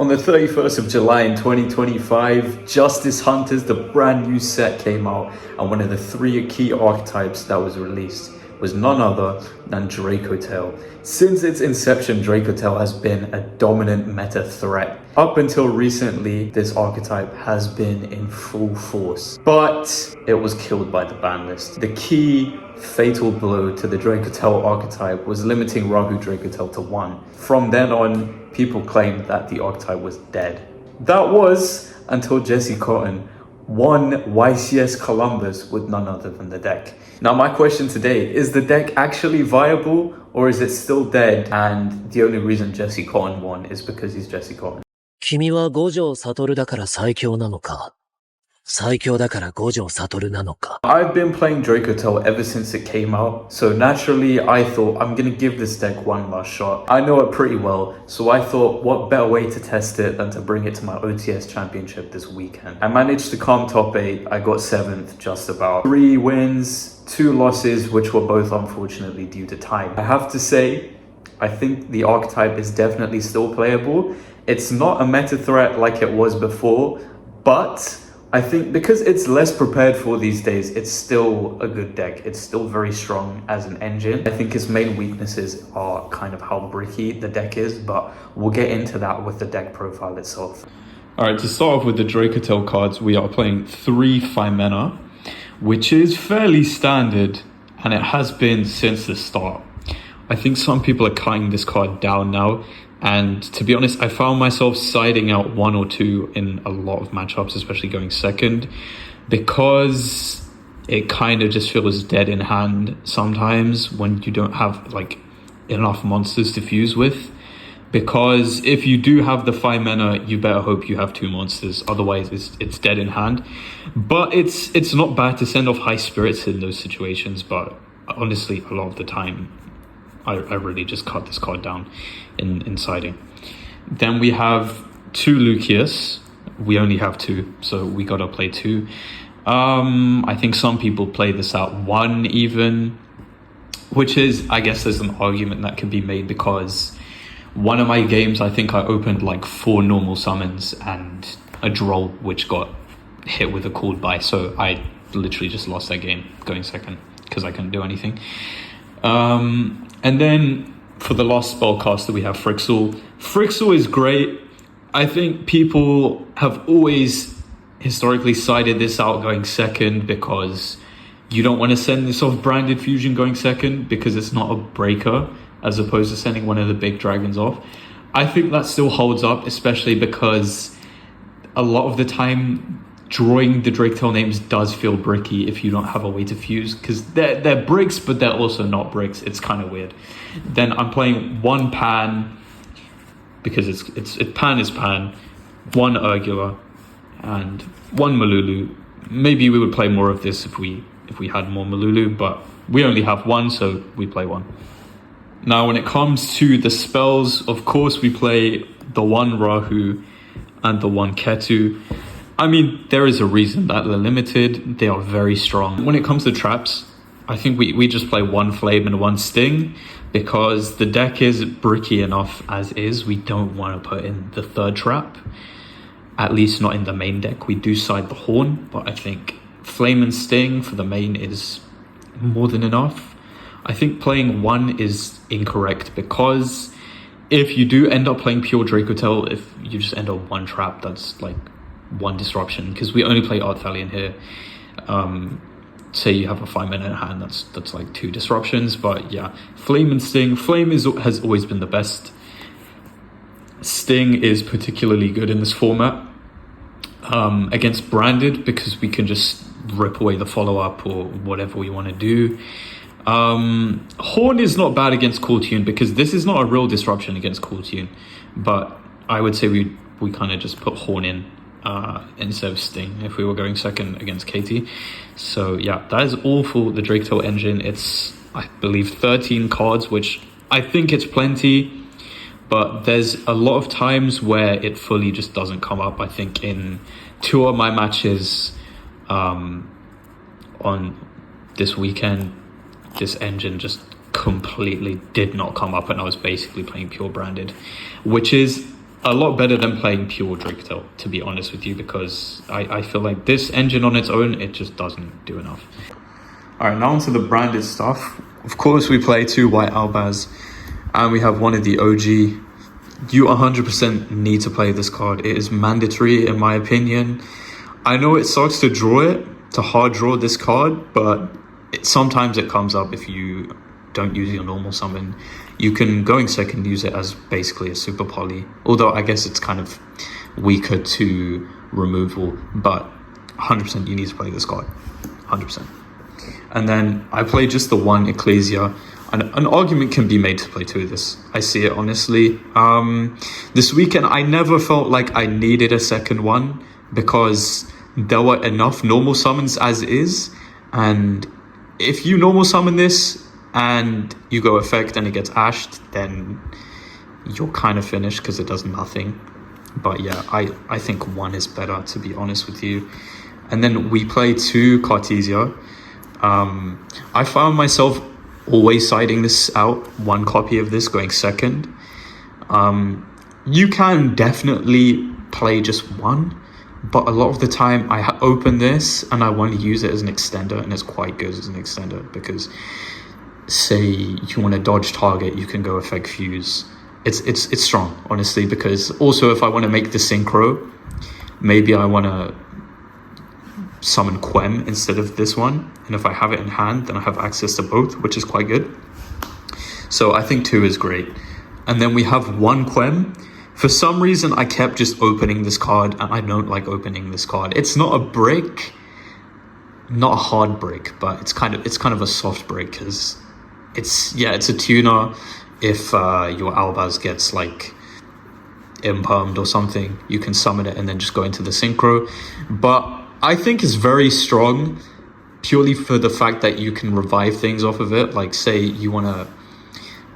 On the 31st of July in 2025, Justice Hunters, the brand new set came out, and one of the three key archetypes that was released was none other than Dracotail. Since its inception, Dracotail has been a dominant meta threat. Up until recently, this archetype has been in full force, but it was killed by the ban list. The key fatal blow to the Dracotail archetype was limiting Rahu Dracotail to 1. From then on, people claimed that the archetype was dead. That was until Jesse Cotton won YCS Columbus with none other than the deck. Now my question today, is the deck actually viable or is it still dead? And the only reason Jesse Cotton won is because he's Jesse Cotton. 君は五条悟だから最強なのか最強だから五条悟なのか I've been playing Dracotail ever since it came out, so naturally I thought I'm gonna give this deck one last shot. I know it pretty well, so I thought what better way to test it than to bring it to my OTS championship this weekend. I managed to come top 8, I got 7th just about. 3 wins, 2 losses, which were both unfortunately due to time. I have to say, I think the archetype is definitely still playable. It's not a meta threat like it was before, but I think because it's less prepared for these days, it's still a good deck. It's still very strong as an engine. I think its main weaknesses are kind of how bricky the deck is, but we'll get into that with the deck profile itself. Alright, to start off with the Dracotail cards, we are playing 3 Fimena, which is fairly standard, and it has been since the start. I think some people are cutting this card down now, and to be honest, I found myself siding out 1 or 2 in a lot of matchups, especially going second, because it kind of just feels dead in hand sometimes when you don't have like enough monsters to fuse with. Because if you do have the Fimena, you better hope you have 2 monsters, otherwise it's dead in hand. But it's not bad to send off high spirits in those situations, but honestly a lot of the time I really just cut this card down in siding. Then we have 2 Lucius. We only have 2, so we gotta play 2. I think some people play this out 1 even, which is, I guess there's an argument that can be made because one of my games, I think I opened like 4 normal summons and a Droll which got hit with a called by, so I literally just lost that game going second because I couldn't do anything. And then for the last spellcaster, we have Frixel. Frixel is great. I think people have always historically sided this out going second because you don't want to send this off branded fusion going second because it's not a breaker as opposed to sending one of the big dragons off. I think that still holds up, especially because a lot of the time drawing the Dracotail names does feel bricky if you don't have a way to fuse, because they're bricks but they're also not bricks. It's kind of weird. Then I'm playing 1 Pan because it's Pan is Pan, 1 Urgula and 1 Malulu. Maybe we would play more of this if we had more Malulu, but we only have 1, so we play 1. Now when it comes to the spells, of course we play the 1 Rahu and the 1 Ketu. I mean, there is a reason that they're limited. They are very strong. When it comes to traps, I think we just play 1 Flame and 1 Sting because the deck is bricky enough as is. We don't want to put in the 3rd trap, at least not in the main deck. We do side the Horn, but I think Flame and Sting for the main is more than enough. I think playing 1 is incorrect because if you do end up playing pure Dracotail, if you just end up 1 trap, that's like 1 disruption, because we only play Art Thalion here. Say you have a 5-minute in hand, that's like 2 disruptions. But yeah, Flame and Sting. Flame has always been the best. Sting is particularly good in this format against branded because we can just rip away the follow-up or whatever we want to do. Horn is not bad against Cool Tune because this is not a real disruption against Cool Tune, but I would say we kind of just put Horn in instead of Sting if we were going second against Katie. So yeah, that is all for the Dracotail engine. It's, I believe, 13 cards, which I think it's plenty, but there's a lot of times where it fully just doesn't come up. I think in 2 of my matches on this weekend, this engine just completely did not come up and I was basically playing pure branded, which is a lot better than playing pure Dracotail, to be honest with you, because I feel like this engine on its own, it just doesn't do enough. Alright, now onto the branded stuff. Of course, we play 2 White Albaz, and we have one of the OG. You 100% need to play this card. It is mandatory, in my opinion. I know it sucks to draw it, to hard draw this card, but sometimes it comes up if you don't use your normal summon. You can, going second, use it as basically a super poly, although I guess it's kind of weaker to removal, but 100% you need to play this card, 100%. And then I play just the 1 Ecclesia, and an argument can be made to play 2 of this. I see it, honestly. This weekend, I never felt like I needed a second one, because there were enough normal summons as is, and if you normal summon this and you go effect and it gets ashed, then you're kind of finished because it does nothing. But yeah, I think 1 is better, to be honest with you. And then we play 2 Cartesia. I found myself always siding this out, 1 copy of this going second. You can definitely play just 1, but a lot of the time I open this and I want to use it as an extender, and it's quite good as an extender because say you want to dodge target, you can go effect fuse. It's strong, honestly, because also if I want to make the synchro, maybe I want to summon Quem instead of this one, and if I have it in hand, then I have access to both, which is quite good. So I think 2 is great. And then we have 1 Quem. For some reason, I kept just opening this card, and I don't like opening this card. It's not a break, not a hard break, but it's kind of a soft break, because it's a tuner. If your Albaz gets like impermed or something, you can summon it and then just go into the synchro. But I think it's very strong purely for the fact that you can revive things off of it. Like say you want to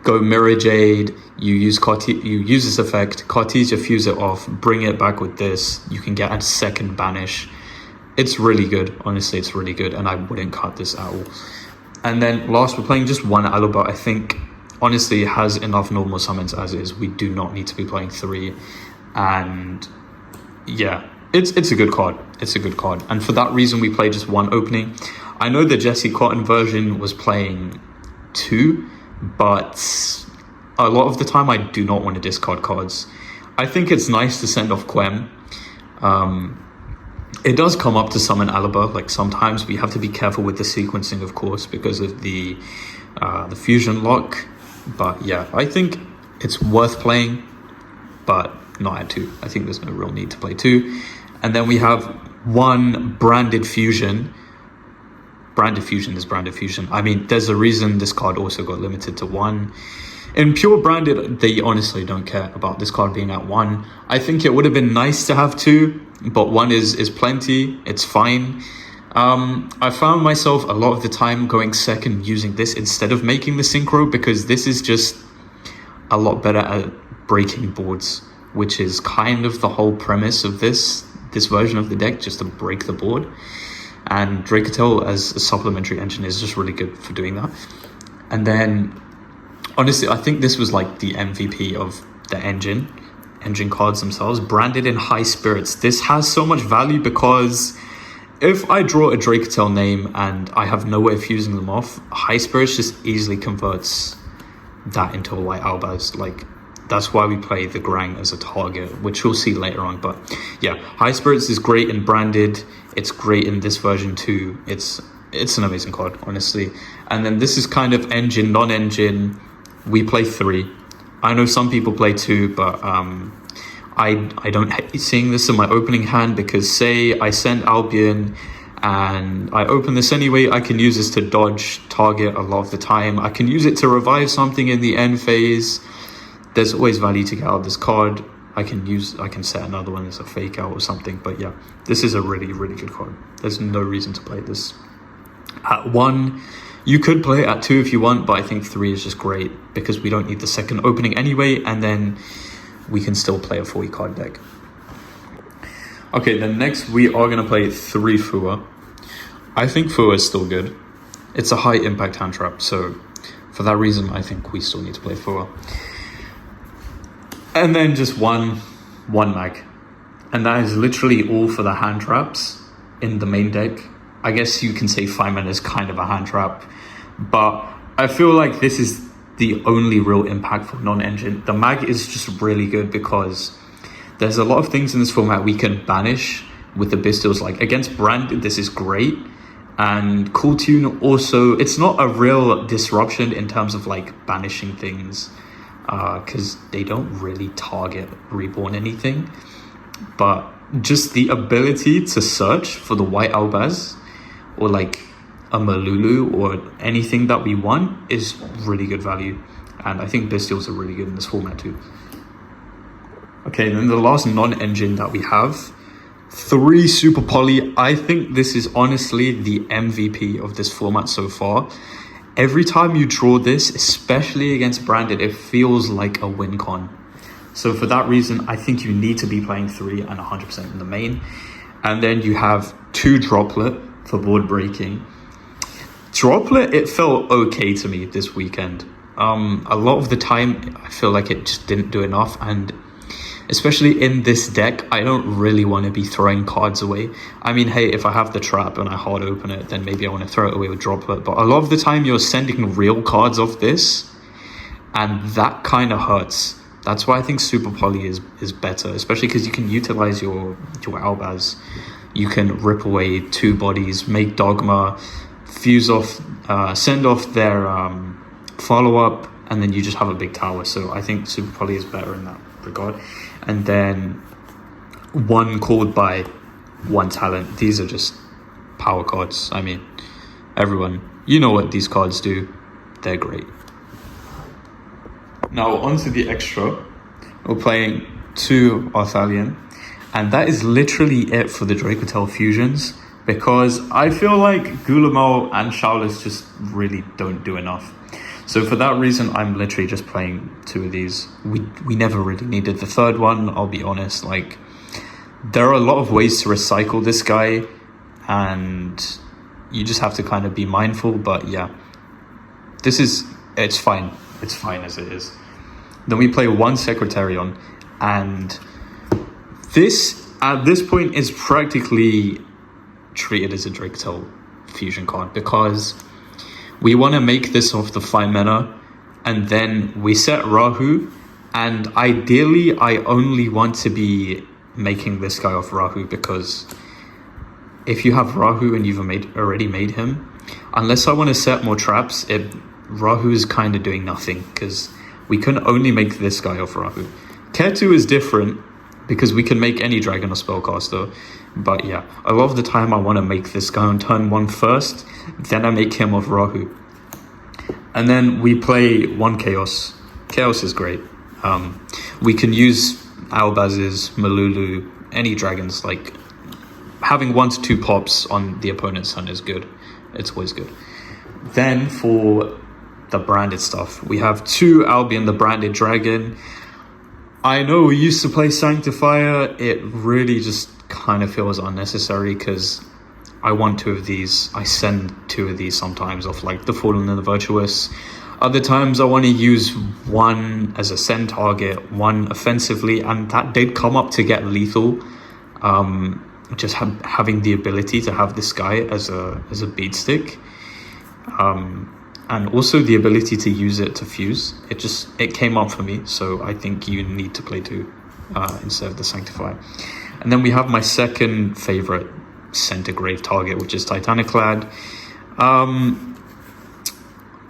go Mirror Jade, you use this effect, Cartesia fuse it off, bring it back with this, you can get a second banish. It's really good, honestly, it's really good, and I wouldn't cut this at all. And then last, we're playing just 1 Alaba. I think honestly it has enough normal summons as is. We do not need to be playing 3, and yeah, it's a good card. It's a good card, and for that reason we play just 1 opening. I know the Jesse Cotton version was playing 2, but a lot of the time I do not want to discard cards. I think it's nice to send off Quem. It does come up to summon Alaba. Like sometimes we have to be careful with the sequencing, of course, because of the fusion lock. But yeah, I think it's worth playing, but not at 2. I think there's no real need to play 2. And then we have 1 branded fusion. Branded fusion is branded fusion. I mean, there's a reason this card also got limited to 1. In pure branded, they honestly don't care about this card being at 1. I think it would have been nice to have 2, but 1 is plenty. It's fine. I found myself a lot of the time going second using this instead of making the synchro, because this is just a lot better at breaking boards, which is kind of the whole premise of this version of the deck, just to break the board. And Dracotail as a supplementary engine is just really good for doing that. And then honestly, I think this was like the MVP of the engine cards themselves, branded in High Spirits. This has so much value because if I draw a Dracotail name and I have no way of fusing them off, High Spirits just easily converts that into a White Albaz. Like, that's why we play the Grang as a target, which we'll see later on. But yeah, High Spirits is great in branded. It's great in this version too. It's an amazing card, honestly. And then this is kind of engine, non-engine. We play 3. I know some people play 2, but I don't hate seeing this in my opening hand, because say I send Albion and I open this anyway, I can use this to dodge target a lot of the time. I can use it to revive something in the end phase. There's always value to get out of this card. I can set another one as a fake out or something. But yeah, this is a really, really good card. There's no reason to play this at 1. You could play it at 2 if you want, but I think 3 is just great because we don't need the second opening anyway, and then we can still play a 40 card deck. Okay, then next we are going to play 3 Fua. I think Fua is still good. It's a high impact hand trap, so for that reason I think we still need to play Fua. And then just 1 one mag. And that is literally all for the hand traps in the main deck. I guess you can say 5 mana is kind of a hand trap, but I feel like this is the only real impactful non-engine. The mag is just really good because there's a lot of things in this format we can banish with the Bistils. Like against Brand, this is great. And Cool Tune also, it's not a real disruption in terms of like banishing things, because they don't really target Reborn anything. But just the ability to search for the White Albaz or like a Malulu or anything that we want is really good value. And I think Bistils are really good in this format too. Okay, then the last non-engine that we have, 3 Super Poly. I think this is honestly the MVP of this format so far. Every time you draw this, especially against Branded, it feels like a win con. So for that reason, I think you need to be playing 3 and 100% in the main. And then you have 2 Droplet for board breaking. Droplet, it felt okay to me this weekend. A lot of the time, I feel like it just didn't do enough. And especially in this deck, I don't really want to be throwing cards away. I mean, hey, if I have the trap and I hard open it, then maybe I want to throw it away with Droplet. But a lot of the time, you're sending real cards off this, and that kind of hurts. That's why I think Super Poly is better, especially because you can utilize your Albaz. You can rip away 2 bodies, make Dogma, fuse off, send off their follow-up, and then you just have a big tower. So I think Super Poly is better in that regard. And then 1 called by 1 talent. These are just power cards. I mean, everyone, you know what these cards do. They're great. Now onto the extra. We're playing 2 Arthalion, and that is literally it for the Dracotail fusions, because I feel like Gulamel and Shaolis just really don't do enough. So for that reason, I'm literally just playing 2 of these. We never really needed the 3rd one, I'll be honest. Like, there are a lot of ways to recycle this guy, and you just have to kind of be mindful. But yeah, it's fine. It's fine as it is. Then we play 1 Secretarion, and this, at this point, is practically treated as a Dracotail fusion card, because we want to make this off the 5 mana, and then we set Rahu, and ideally I only want to be making this guy off Rahu, because if you have Rahu and you've already made him, unless I want to set more traps, Rahu is kind of doing nothing, because we can only make this guy off Rahu. Ketu is different, because we can make any dragon or spellcaster. But yeah, a lot of the time I want to make this guy on turn 1 first, then I make him off Rahu. And then we play 1 Chaos. Chaos is great. We can use Albaz's, Malulu, any dragons. Like, having 1 to 2 pops on the opponent's turn is good. It's always good. Then for the branded stuff, we have 2 Albion, the branded dragon. I know we used to play Sanctifier. It really just kind of feels unnecessary, because I want 2 of these. I send 2 of these sometimes off like the Fallen and the Virtuous. Other times I want to use 1 as a send target, 1 offensively, and that did come up to get lethal. Just having the ability to have this guy as a beat stick, and also the ability to use it to fuse. It came up for me, so I think you need to play 2 instead of the Sanctifier. And then we have my second favorite centigrade target, which is Titaniclad.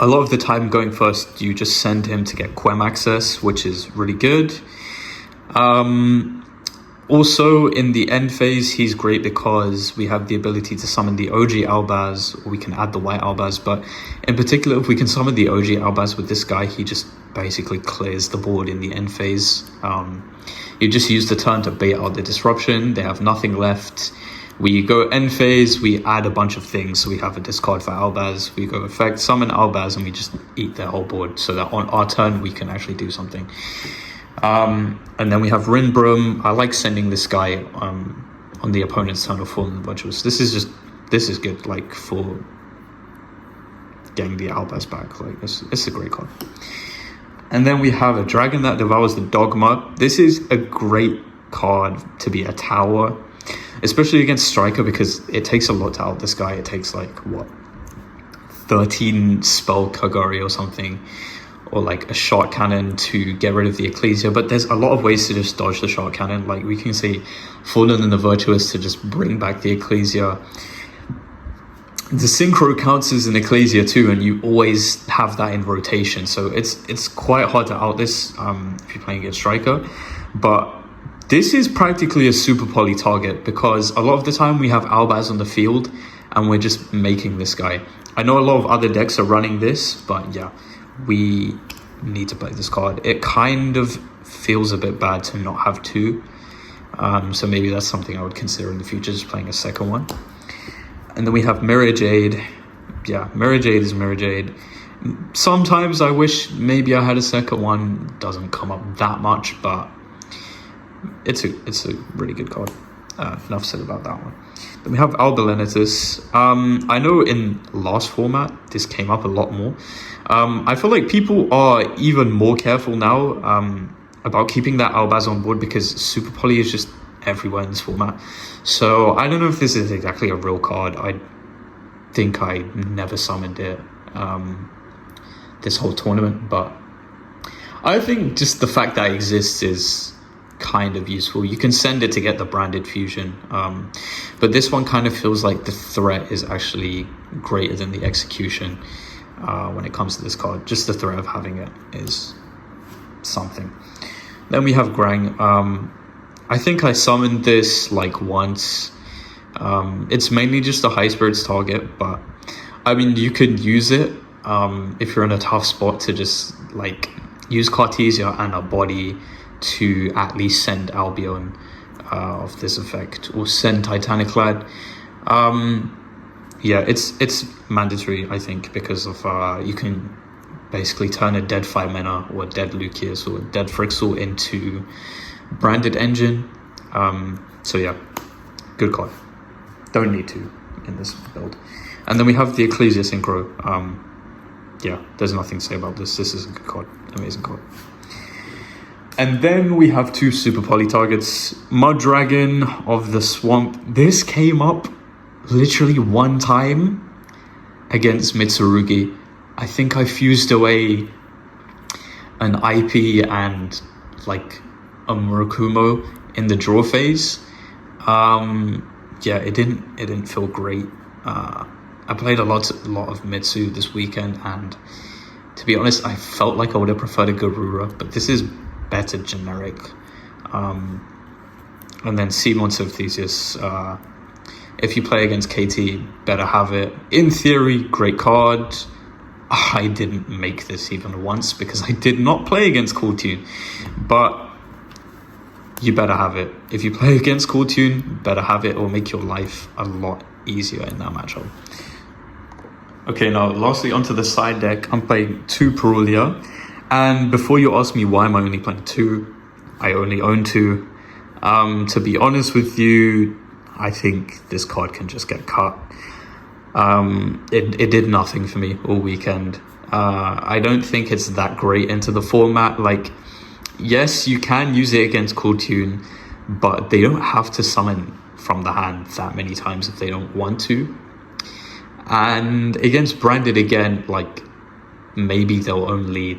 A lot of the time going first, you just send him to get Quem access, which is really good. Also, in the end phase, he's great because we have the ability to summon the OG Albaz, or we can add the White Albaz. But in particular, if we can summon the OG Albaz with this guy, he just basically clears the board in the end phase. You just use the turn to bait out the disruption. They have nothing left. We go end phase, we add a bunch of things. So we have a discard for Albaz. We go effect, summon Albaz, and we just eat their whole board so that on our turn, we can actually do something. And then we have Rinbrum. I like sending this guy on the opponent's turn of Fallen Virtuous. This is good, like, for getting the Albaz back. Like, it's a great card. And then we have a Dragon that Devours the Dogma. This is a great card to be a tower, especially against Striker, because it takes a lot to out this guy. It takes like, what, 13 spell Kagari or something, or like a shot cannon to get rid of the Ecclesia. But there's a lot of ways to just dodge the shot cannon. Like we can say Fallen and the Virtuous to just bring back the Ecclesia. The Synchro counts as an Ecclesia too, and you always have that in rotation. So it's quite hard to out this if you're playing against Striker. But this is practically a super poly target, because a lot of the time we have Albaz on the field and we're just making this guy. I know a lot of other decks are running this, but yeah, we need to play this card. It kind of feels a bit bad to not have two. So maybe that's something I would consider in the future, just playing a second one. And then we have Mirror Jade. Yeah, Mirror Jade is Mirror Jade. Sometimes I wish maybe I had a second one. Doesn't come up that much, but it's a really good card. Enough said about that one. Then we have Albelenitus. I know in last format this came up a lot more. I feel like people are even more careful now about keeping that Albaz on board, because Super Poly is just everywhere in this format. So I don't know if this is exactly a real card. I think I never summoned it this whole tournament, but I think just the fact that it exists is kind of useful. You can send it to get the branded fusion, but this one kind of feels like the threat is actually greater than the execution when it comes to this card. Just the threat of having it is something. Then we have Grang. I think I summoned this like once. It's mainly just a high spirits target, but I mean you could use it if you're in a tough spot to just like use Cartesia and a body to at least send Albion of this effect, or send Titanic Lad. Yeah, it's mandatory, I think, because of you can basically turn a dead 5 mana or a dead Lucius or a dead Frixel into branded engine. So yeah, good card. Don't need to in this build. And then we have the Ecclesia Synchro. Yeah, there's nothing to say about this. This is a good card, amazing card. And then we have two super poly targets. Mud Dragon of the Swamp. This came up literally one time against Mitsurugi. I think I fused away an IP and like a Murakumo in the draw phase. Yeah, it didn't feel great. I played a lot of Mitsu this weekend, and to be honest, I felt like I would have preferred a Garura, but this is better generic. And then Seamons of Theseus. If you play against KT, better have it. In theory, great card. I didn't make this even once because I did not play against Cool Tune, but you better have it. If you play against Cool Tune, better have it. It will make your life a lot easier in that matchup. Okay, now lastly onto the side deck. I'm playing 2 Perulia, and before you ask me why am I only playing 2, I only own 2. To be honest with you, I think this card can just get cut. It did nothing for me all weekend. I don't think it's that great into the format. Like, yes, you can use it against Cool Tune, but they don't have to summon from the hand that many times if they don't want to. And against Branded, again, like, maybe they'll only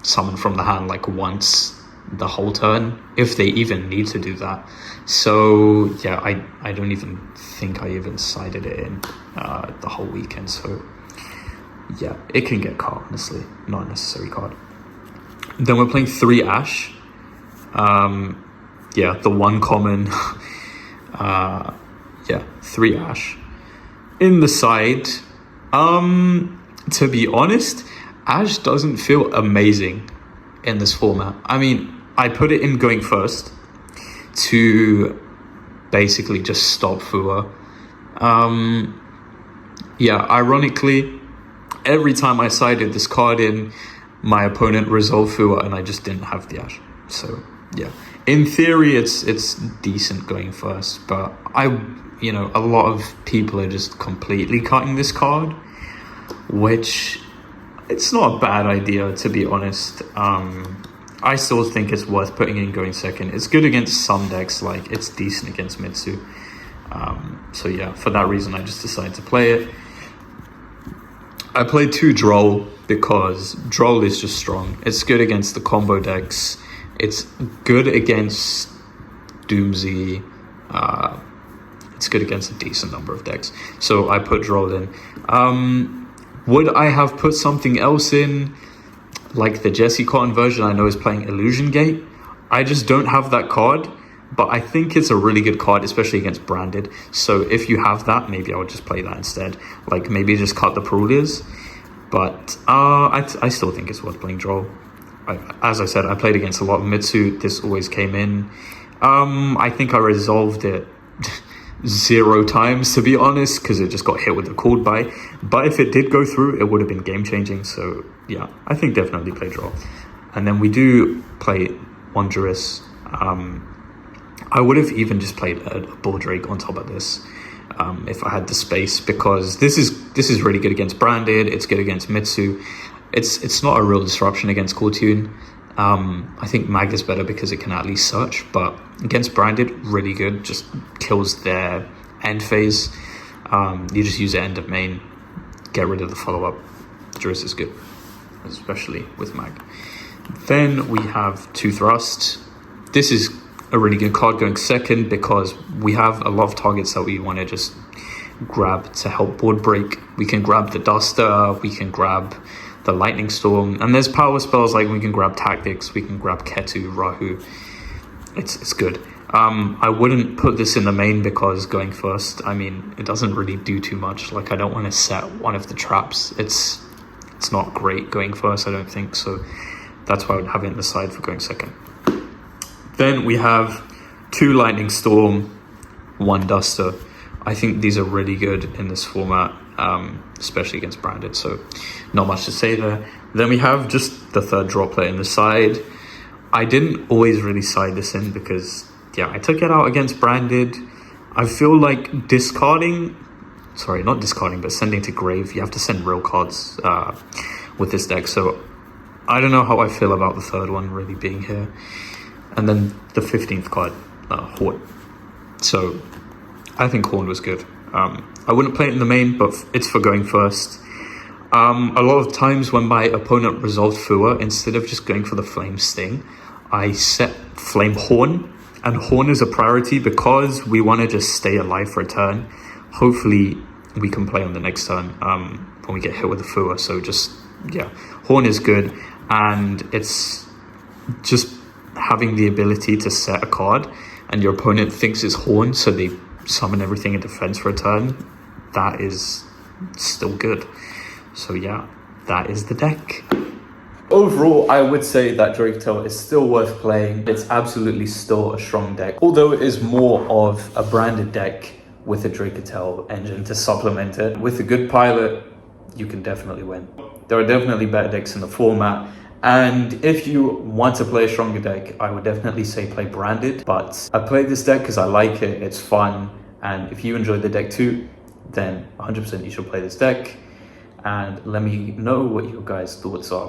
summon from the hand like once the whole turn, if they even need to do that. So yeah, I don't even think I even sided it in the whole weekend. So yeah, it can get cut, honestly. Not a necessary card. Then we're playing 3 Ash. Yeah, the one common. Yeah, 3 Ash. In the side, to be honest, Ash doesn't feel amazing in this format. I mean, I put it in going first to basically just stop Fua. Yeah, ironically, every time I sided this card in, my opponent resolved Fua and I just didn't have the Ash. So yeah, in theory, it's decent going first, but a lot of people are just completely cutting this card, which it's not a bad idea, to be honest. I still think it's worth putting in going second. It's good against some decks, like it's decent against Mitsu. So yeah, for that reason, I just decided to play it. I played 2 Droll because Droll is just strong. It's good against the combo decks. It's good against Doomsy. It's good against a decent number of decks. So I put Droll in. Would I have put something else in? Like the Jesse Cotton version I know is playing Illusion Gate. I just don't have that card. But I think it's a really good card, especially against Branded. So if you have that, maybe I would just play that instead. Like maybe just cut the Perulias. But I still think it's worth playing Droll. As I said, I played against a lot of Mitsu. This always came in. I think I resolved it 0 times, to be honest, because it just got hit with the Called By. But if it did go through, it would have been game-changing. So yeah, I think definitely play Droll. And then we do play Wondrous. I would have even just played a Bull Drake on top of this if I had the space, because this is really good against Branded. It's good against Mitsu. It's not a real disruption against Cartoon. I think Mag is better because it can at least search, but against Branded, really good. Just kills their end phase. You just use the end of main, get rid of the follow-up. Juris is good, especially with Mag. Then we have 2 Thrust. This is a really good card going second because we have a lot of targets that we want to just grab to help board break. We can grab the Duster, we can grab the Lightning Storm, and there's power spells like we can grab Tactics, we can grab Ketu, Rahu. It's good. I wouldn't put this in the main because going first, I mean, it doesn't really do too much. Like I don't want to set one of the traps. It's not great going first, I don't think, so that's why I would have it in the side for going second. Then we have 2 Lightning Storm, 1 Duster. I think these are really good in this format, especially against Branded, so not much to say there. Then we have just the 3rd Droplet in the side. I didn't always really side this in because, yeah, I took it out against Branded. I feel like not discarding, but sending to grave. You have to send real cards with this deck, so I don't know how I feel about the 3rd one really being here. And then the 15th card, Horn. So I think Horn was good. I wouldn't play it in the main, but it's for going first. A lot of times when my opponent resolved Fua, instead of just going for the Flame Sting, I set Flame Horn. And Horn is a priority because we want to just stay alive for a turn. Hopefully we can play on the next turn when we get hit with the Fua. So just, yeah, Horn is good. And it's just having the ability to set a card and your opponent thinks it's Horn, so they summon everything in defense for a turn. That is still good. So yeah, that is the deck. Overall, I would say that Dracotail is still worth playing. It's absolutely still a strong deck, although it is more of a Branded deck with a Dracotail engine to supplement it. With a good pilot, you can definitely win. There are definitely better decks in the format. And if you want to play a stronger deck, I would definitely say play Branded. But I played this deck because I like it, it's fun. And if you enjoyed the deck too, then 100% you should play this deck. And let me know what your guys' thoughts are.